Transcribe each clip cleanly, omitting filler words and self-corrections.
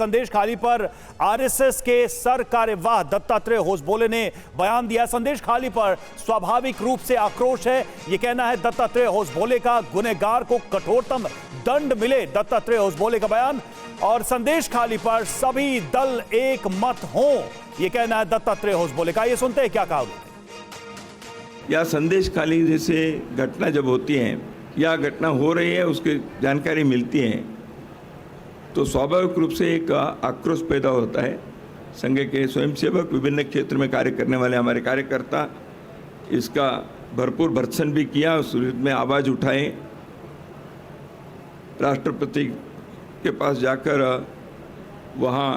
संदेश खाली पर आरएसएस के सर कार्यवाह दत्तात्रेय होसबोले ने बयान दिया। संदेश खाली पर स्वाभाविक रूप से आक्रोश है, यह कहना है दत्तात्रेय होसबोले का। गुनहगार को कठोरतम दंड मिले, दत्तात्रेय होसबोले का बयान। और संदेश खाली पर सभी दल एक मत हों, यह कहना है दत्तात्रेय होसबोले का। ये सुनते हैं क्या कहा उन्होंने। या संदेश खाली जैसे घटना जब होती है या घटना हो रही है उसकी जानकारी मिलती है तो स्वाभाविक रूप से एक आक्रोश पैदा होता है। संघ के स्वयंसेवक, विभिन्न क्षेत्र में कार्य करने वाले हमारे कार्यकर्ता इसका भरपूर भर्त्सन भी किया, उस विरुद्ध में आवाज़ उठाए। राष्ट्रपति के पास जाकर वहाँ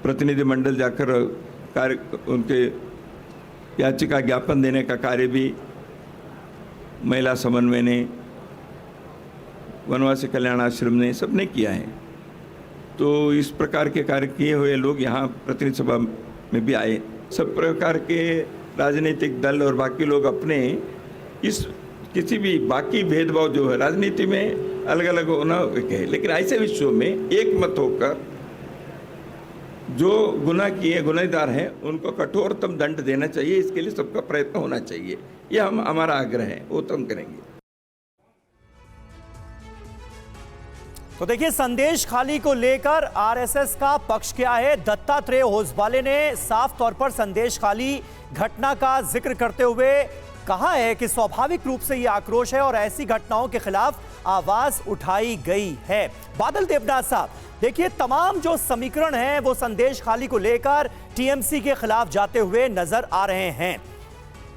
प्रतिनिधिमंडल जाकर उनके याचिका ज्ञापन देने का कार्य भी महिला समन्वय ने, वनवासी कल्याण आश्रम ने, सबने किया है। तो इस प्रकार के कार्य किए हुए लोग यहाँ प्रतिनिधि सभा में भी आए। सब प्रकार के राजनीतिक दल और बाकी लोग अपने इस किसी भी बाकी भेदभाव जो है राजनीति में अलग अलग होना है, लेकिन ऐसे विषयों में एक मत होकर जो गुनाह किए, गुनहगार हैं, उनको कठोरतम दंड देना चाहिए। इसके लिए सबका प्रयत्न होना चाहिए, यह हमारा आग्रह है, वो तो हम करेंगे। तो देखिए, संदेश खाली को लेकर आरएसएस का पक्ष क्या है। दत्तात्रेय होसबोले ने साफ तौर पर संदेश खाली घटना का जिक्र करते हुए कहा है कि स्वाभाविक रूप से यह आक्रोश है और ऐसी घटनाओं के खिलाफ आवाज उठाई गई है। बादल देवनाथ साहब, देखिए, तमाम जो समीकरण हैं वो संदेश खाली को लेकर टीएमसी के खिलाफ जाते हुए नजर आ रहे हैं।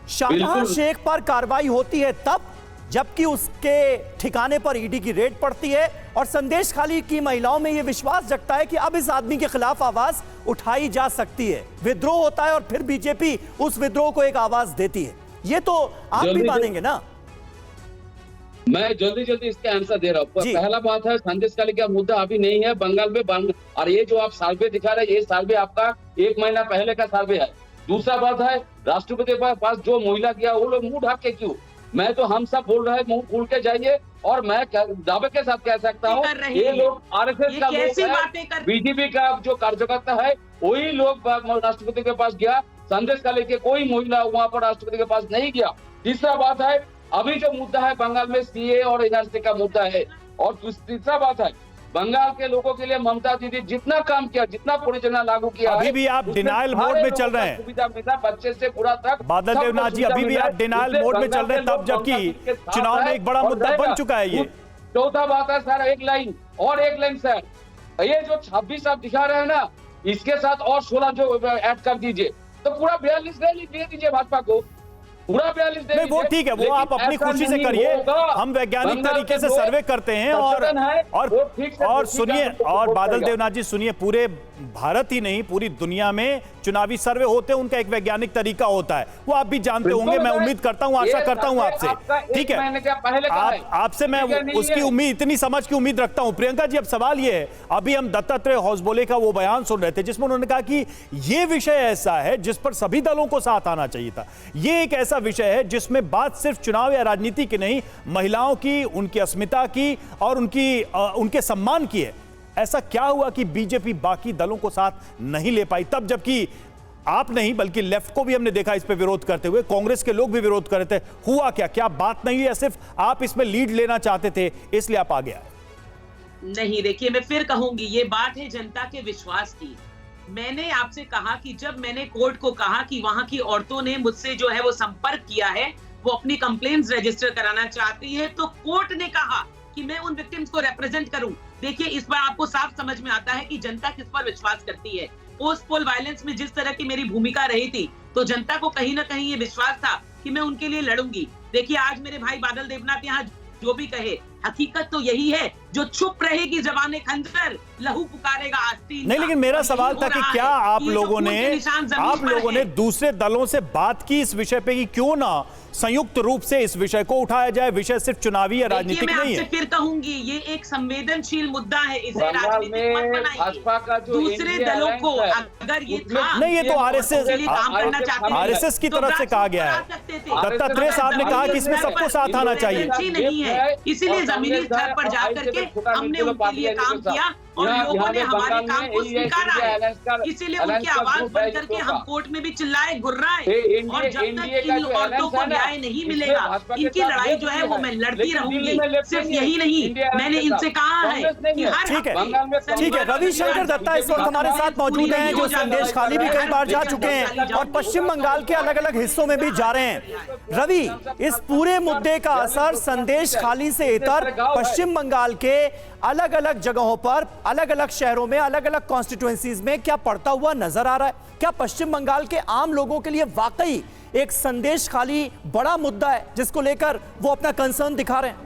शाहजहां शेख पर कार्रवाई होती है तब जबकि उसके ठिकाने पर ईडी की रेड पड़ती है और संदेश खाली की महिलाओं में यह विश्वास जगता है कि अब इस आदमी के खिलाफ आवाज उठाई जा सकती है। विद्रोह होता है और फिर बीजेपी उस विद्रोह को एक आवाज देती है। ये तो आप भी मानेंगे ना? मैं जल्दी इसके आंसर दे रहा हूँ। पहला बात है, संदेश खाली का मुद्दा अभी नहीं है बंगाल में, और ये जो आप सर्वे दिखा रहे हैं, ये सर्वे आपका 1 महीना पहले का सर्वे है। दूसरा बात है, राष्ट्रपति के पास जो महिला किया वो लोग मुंह ढक के क्यों? मैं तो हम सब बोल रहे हैं मुंह खोल के जाइए, और मैं दावे के साथ कह सकता हूँ ये लोग आरएसएस का लोग है, बीजेपी का जो कार्यकर्ता है, वही लोग राष्ट्रपति के पास गया। संदेश खाली के कोई महिला वहां पर राष्ट्रपति के पास नहीं गया। तीसरा बात है, अभी जो मुद्दा है बंगाल में सीए और एनआरसी का मुद्दा है। और तीसरा बात है, बंगाल के लोगों के लिए ममता दीदी जितना काम किया, जितना परियोजना लागू किया, अभी भी आप डिनाइल मोड में चल रहे हैं। सुविधा मिला बच्चे से बुरा तक। बादल देवनाथ जी, अभी भी आप डिनाइल मोड में चल रहे हैं, तब जबकि चुनाव में एक बड़ा मुद्दा बन चुका है ये। चौथा बात है सर, एक लाइन सर, ये जो 26 आप दिखा रहे हैं ना, इसके साथ और 16 जो ऐड कर दीजिए तो पूरा 42 दे दीजिए भाजपा को, पूरा 42 दे दीजिए। वो ठीक है, वो आप अपनी खुशी से करिए। हम वैज्ञानिक तरीके से सर्वे करते हैं और सुनिए, और बादल देवनाथ जी सुनिए, पूरे भारत ही नहीं पूरी दुनिया में चुनावी सर्वे होते हैं, उनका एक वैज्ञानिक तरीका होता है, वो आप भी जानते होंगे। मैं उम्मीद करता हूं, आशा करता हूं आपसे, ठीक है, आपसे मैं उसकी उम्मीद, इतनी समझ की उम्मीद रखता हूं। प्रियंका जी, अब सवाल ये है, अभी हम दत्तात्रेय होसबोले का वो बयान सुन रहे थे जिसमें उन्होंने कहा कि ये विषय ऐसा है जिस पर सभी दलों को साथ आना चाहिए था। ये एक ऐसा विषय है जिसमें बात सिर्फ चुनाव या राजनीति की नहीं, महिलाओं की, उनकी अस्मिता की और उनके सम्मान की है। ऐसा क्या हुआ कि बीजेपी बाकी दलों को साथ नहीं ले पाई तब, जबकि आप नहीं बल्कि लेफ्ट को भी हमने देखा इस पे विरोध करते हुए, कांग्रेस के लोग भी विरोध कर रहे थे। हुआ क्या बात नहीं है, सिर्फ आप इसमें लीड लेना चाहते थे इसलिए आप आ गया? नहीं, देखिए, मैं फिर कहूंगी, ये बात है जनता के विश्वास की। मैंने आपसे कहा कि जब मैंने कोर्ट को कहा कि वहां की औरतों ने मुझसे जो है वो संपर्क किया है, वो अपनी कंप्लेंट्स रजिस्टर कराना चाहती है, तो कोर्ट ने कहा कि मैं उन विक्टिम्स को रिप्रेजेंट करूं। देखिए, इस बार आपको साफ समझ में आता है कि जनता किस पर विश्वास करती है। पोस्ट पोल वायलेंस में जिस तरह की मेरी भूमिका रही थी, तो जनता को कहीं ना कहीं ये विश्वास था कि मैं उनके लिए लड़ूंगी। देखिए, आज मेरे भाई बादल देवनाथ यहाँ जो भी कहे, हकीकत तो यही है, जो चुप रहेगी जबाने खंजर, लहू पुकारेगा आस्तीन। नहीं, लेकिन मेरा सवाल था कि क्या आप लोगों ने दूसरे दलों से बात की इस विषय पे कि क्यों ना संयुक्त रूप से इस विषय को उठाया जाए? विषय सिर्फ चुनावी या राजनीतिक नहीं है। फिर कहूंगी, ये एक संवेदनशील मुद्दा है, इसे राजनीतिक मत बनाइए। दूसरे दलों को अगर ये था नहीं, ये तो आरएसएस की तरफ से कहा गया है। दत्तात्रेय साहब ने कहा कि इसमें सबको साथ आना चाहिए। नहीं है, इसीलिए जमीनी स्तर पर जाकर के हमने उनके लिए काम किया। और लोगों ने हमारे बंगाल काम में को यही है स्वीकारा इंडिया है, अलायंस का, इसीलिए उनकी आवाज बंद करके हम कोर्ट में भी चिल्लाए गुर्राए। और जब तक इन औरतों को न्याय नहीं मिलेगा, इनकी लड़ाई जो है वो मैं लड़ती रहूंगी। सिर्फ यही नहीं, मैंने इनसे कहा है कि हर ठीक है, बंगाल में ठीक है। रविशंकर दत्ता इस वक्त हमारे साथ मौजूद हैं, जो संदेश खाली भी कई बार जा चुके हैं और पश्चिम बंगाल के अलग अलग हिस्सों में भी जा रहे हैं। रवि, इस पूरे मुद्दे का असर संदेश खाली से इतर पश्चिम बंगाल के अलग अलग जगहों पर, अलग अलग शहरों में, अलग अलग कॉन्स्टिट्यूएंसीज में क्या पड़ता हुआ नजर आ रहा है? क्या पश्चिम बंगाल के आम लोगों के लिए वाकई एक संदेश खाली बड़ा मुद्दा है जिसको लेकर वो अपना कंसर्न दिखा रहे हैं?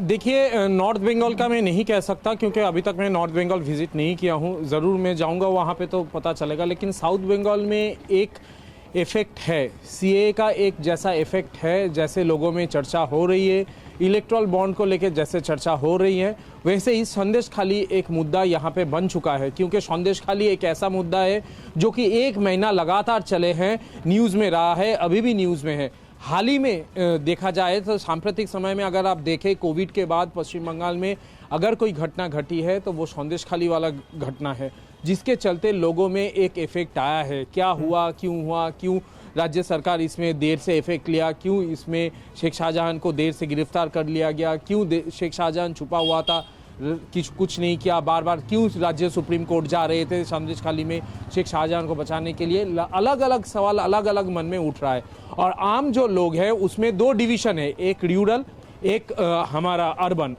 देखिए, नॉर्थ बंगाल का मैं नहीं कह सकता क्योंकि अभी तक मैं नॉर्थ बंगाल विजिट नहीं किया हूँ। ज़रूर मैं जाऊँगा वहाँ पे तो पता चलेगा। लेकिन साउथ बंगाल में एक इफ़ेक्ट है, सीए का एक जैसा इफ़ेक्ट है, जैसे लोगों में चर्चा हो रही है, इलेक्ट्रल बॉन्ड को लेकर जैसे चर्चा हो रही है, वैसे ही संदेश खाली एक मुद्दा यहाँ पे बन चुका है। क्योंकि संदेश खाली एक ऐसा मुद्दा है जो कि 1 महीना लगातार चले हैं, न्यूज़ में रहा है, अभी भी न्यूज़ में है। हाल ही में देखा जाए तो सांप्रतिक समय में अगर आप देखें, कोविड के बाद पश्चिम बंगाल में अगर कोई घटना घटी है तो वो संदेश खाली वाला घटना है, जिसके चलते लोगों में एक इफेक्ट आया है। क्या हुआ, क्यों राज्य सरकार इसमें देर से इफेक्ट लिया, क्यों इसमें शेख शाहजहां को देर से गिरफ्तार कर लिया गया, क्यों शेख शाहजहां छुपा हुआ था, कुछ नहीं किया, बार बार क्यों राज्य सुप्रीम कोर्ट जा रहे थे संदेश खाली में शेख शाहजहां को बचाने के लिए। अलग अलग सवाल अलग अलग मन में उठ रहा है। और आम जो लोग हैं उसमें 2 डिवीजन है, एक रूरल, एक हमारा अर्बन।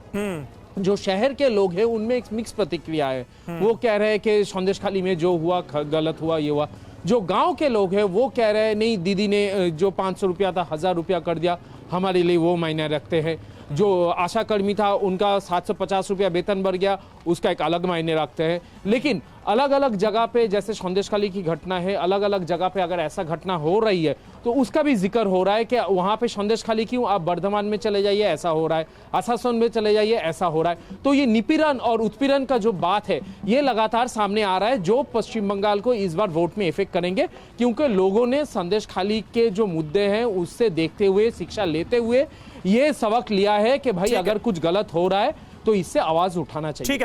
जो शहर के लोग हैं उनमें एक मिक्स प्रतिक्रिया है। वो कह रहे हैं कि संदेश खाली में जो हुआ गलत हुआ, ये हुआ। जो गांव के लोग हैं वो कह रहे हैं नहीं, दीदी ने जो 500 रुपया था 1000 रुपया कर दिया, हमारे लिए वो मायने रखते हैं। जो आशा कर्मी था उनका 750 रुपया वेतन बढ़ गया, उसका एक अलग मायने रखते हैं। लेकिन अलग अलग जगह पे जैसे संदेश खाली की घटना है, अलग अलग जगह पे अगर ऐसा घटना हो रही है तो उसका भी जिक्र हो रहा है कि वहाँ पे संदेश खाली क्यों, आप बर्धमान में चले जाइए ऐसा हो रहा है, आसासन में चले जाइए ऐसा हो रहा है। तो ये निपीड़न और उत्पीड़न का जो बात है ये लगातार सामने आ रहा है, जो पश्चिम बंगाल को इस बार वोट में इफेक्ट करेंगे। क्योंकि लोगों ने संदेश खाली के जो मुद्दे हैं उससे देखते हुए, शिक्षा लेते हुए ये सबक लिया है कि भाई अगर कुछ गलत हो रहा है तो इससे आवाज उठाना चाहिए।